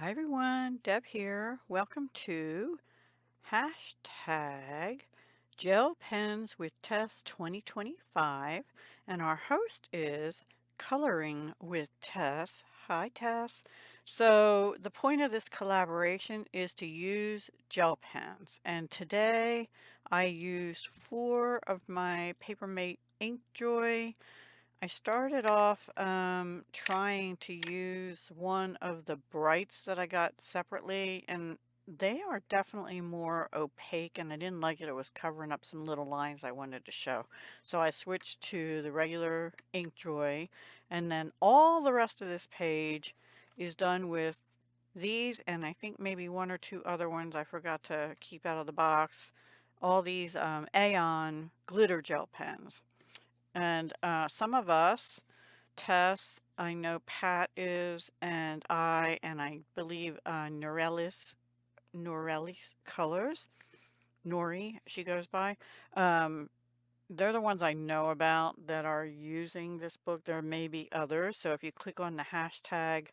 Hi everyone, Deb here. Welcome to hashtag Gel Pens with Tess 2025, and our host is Coloring with Tess. Hi Tess. So the point of this collaboration is to use gel pens, and today I used 4 of my Papermate Inkjoy. I started off trying to use one of the brights that I got separately, and they are definitely more opaque, and I didn't like it. It was covering up some little lines I wanted to show. So I switched to the regular Inkjoy, and then all the rest of this page is done with these, and I think maybe 1 or 2 other ones I forgot to keep out of the box. All these Aeon glitter gel pens. And some of us, Tess, I know Pat is, and I believe Norelis Colors, Nori, she goes by. Um, they're the ones I know about that are using this book. There may be others. So if you click on the hashtag,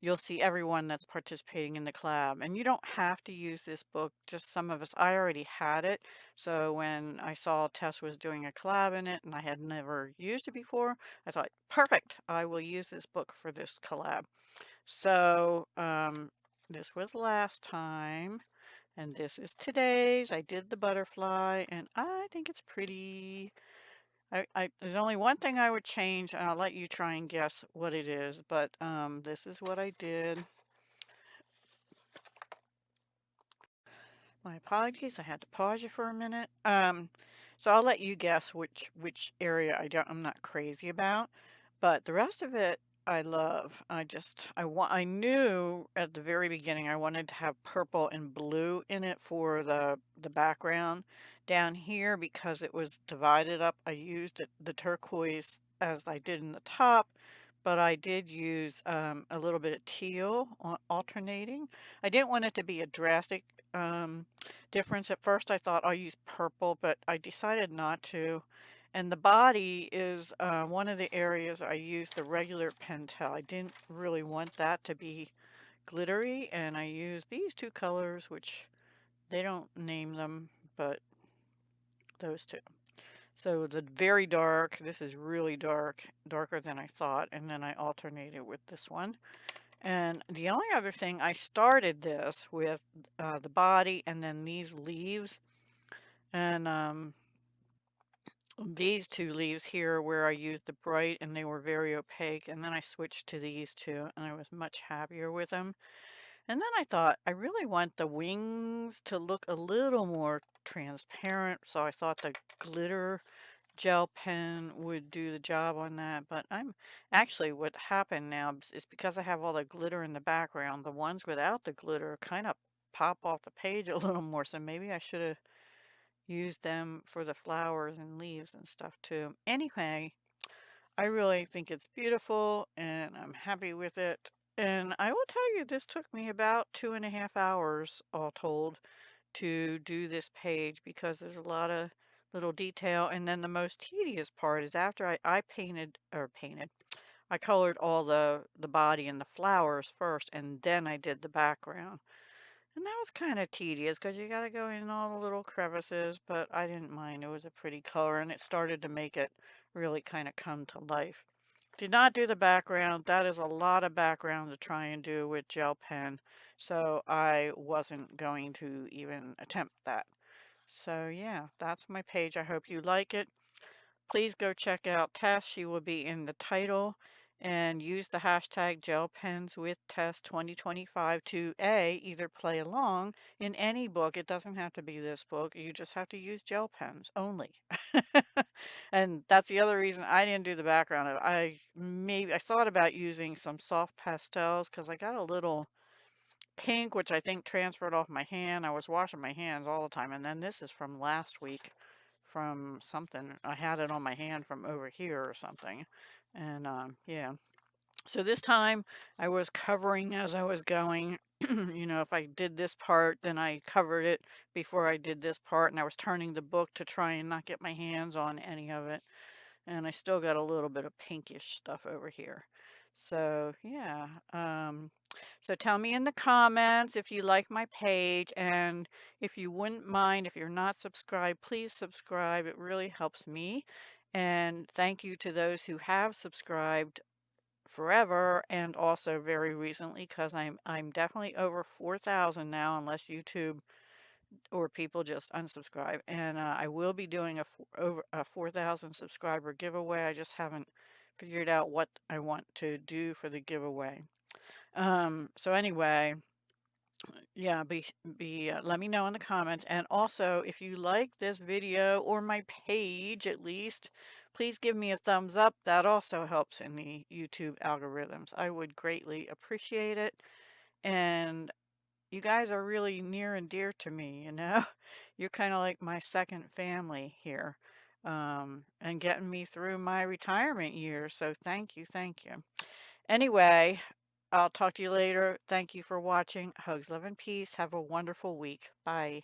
you'll see everyone that's participating in the collab. And you don't have to use this book, just some of us. I already had it. So when I saw Tess was doing a collab in it and I had never used it before, I thought, perfect, I will use this book for this collab. So this was last time. And this is today's. I did the butterfly, and I think it's pretty. There's only one thing I would change, and I'll let you try and guess what it is, but this is what I did. My apologies, I had to pause you for a minute. So I'll let you guess which area I'm not crazy about, but the rest of it I love. I knew at the very beginning I wanted to have purple and blue in it for the background. Down here, because it was divided up, I used the turquoise as I did in the top, but I did use a little bit of teal alternating. I didn't want it to be a drastic difference. At first I thought I'll use purple, but I decided not to. And the body is one of the areas I used the regular Pentel. I didn't really want that to be glittery, and I used these 2 colors, which they don't name them, but those 2. So the very dark, this is really dark, darker than I thought, and then I alternated with this one. And the only other thing, I started this with the body and then these leaves. And these 2 leaves here where I used the bright and they were very opaque. And then I switched to these 2 and I was much happier with them. And then I thought, I really want the wings to look a little more transparent. So I thought the glitter gel pen would do the job on that, but I'm actually what happened now is because I have all the glitter in the background, the ones without the glitter kind of pop off the page a little more, so maybe I should have used them for the flowers and leaves and stuff too. Anyway, I really think it's beautiful and I'm happy with it. And I will tell you, this took me about 2.5 hours all told to do this page because there's a lot of little detail. And then the most tedious part is after I painted, I colored all the body and the flowers first, and then I did the background. And that was kind of tedious because you got to go in all the little crevices, but I didn't mind. It was a pretty color, and it started to make it really kind of come to life. Did not do the background. That is a lot of background to try and do with gel pen, so I wasn't going to even attempt that. So yeah, that's my page. I hope you like it. Please go check out Tess. She will be in the title, and use the hashtag gel pens with Tess 2025 to either play along in any book. It doesn't have to be this book. You just have to use gel pens only. And that's the other reason I didn't do the background. I thought about using some soft pastels because I got a little pink, which I think transferred off my hand. I was washing my hands all the time. And then this is from last week from something. I had it on my hand from over here or something. And yeah. So this time I was covering as I was going. You know, if I did this part, then I covered it before I did this part. And I was turning the book to try and not get my hands on any of it. And I still got a little bit of pinkish stuff over here. So yeah. So tell me in the comments if you like my page, and if you wouldn't mind, if you're not subscribed, please subscribe. It really helps me. And thank you to those who have subscribed forever and also very recently, because I'm definitely over 4,000 now, unless YouTube or people just unsubscribe. And I will be doing over a 4,000 subscriber giveaway. I just haven't figured out what I want to do for the giveaway. So anyway, yeah, let me know in the comments. And also, if you like this video or my page at least, please give me a thumbs up. That also helps in the YouTube algorithms. I would greatly appreciate it. And you guys are really near and dear to me, you know? You're kind of like my second family here, and getting me through my retirement years. So thank you, thank you. Anyway, I'll talk to you later. Thank you for watching. Hugs, love, and peace. Have a wonderful week. Bye.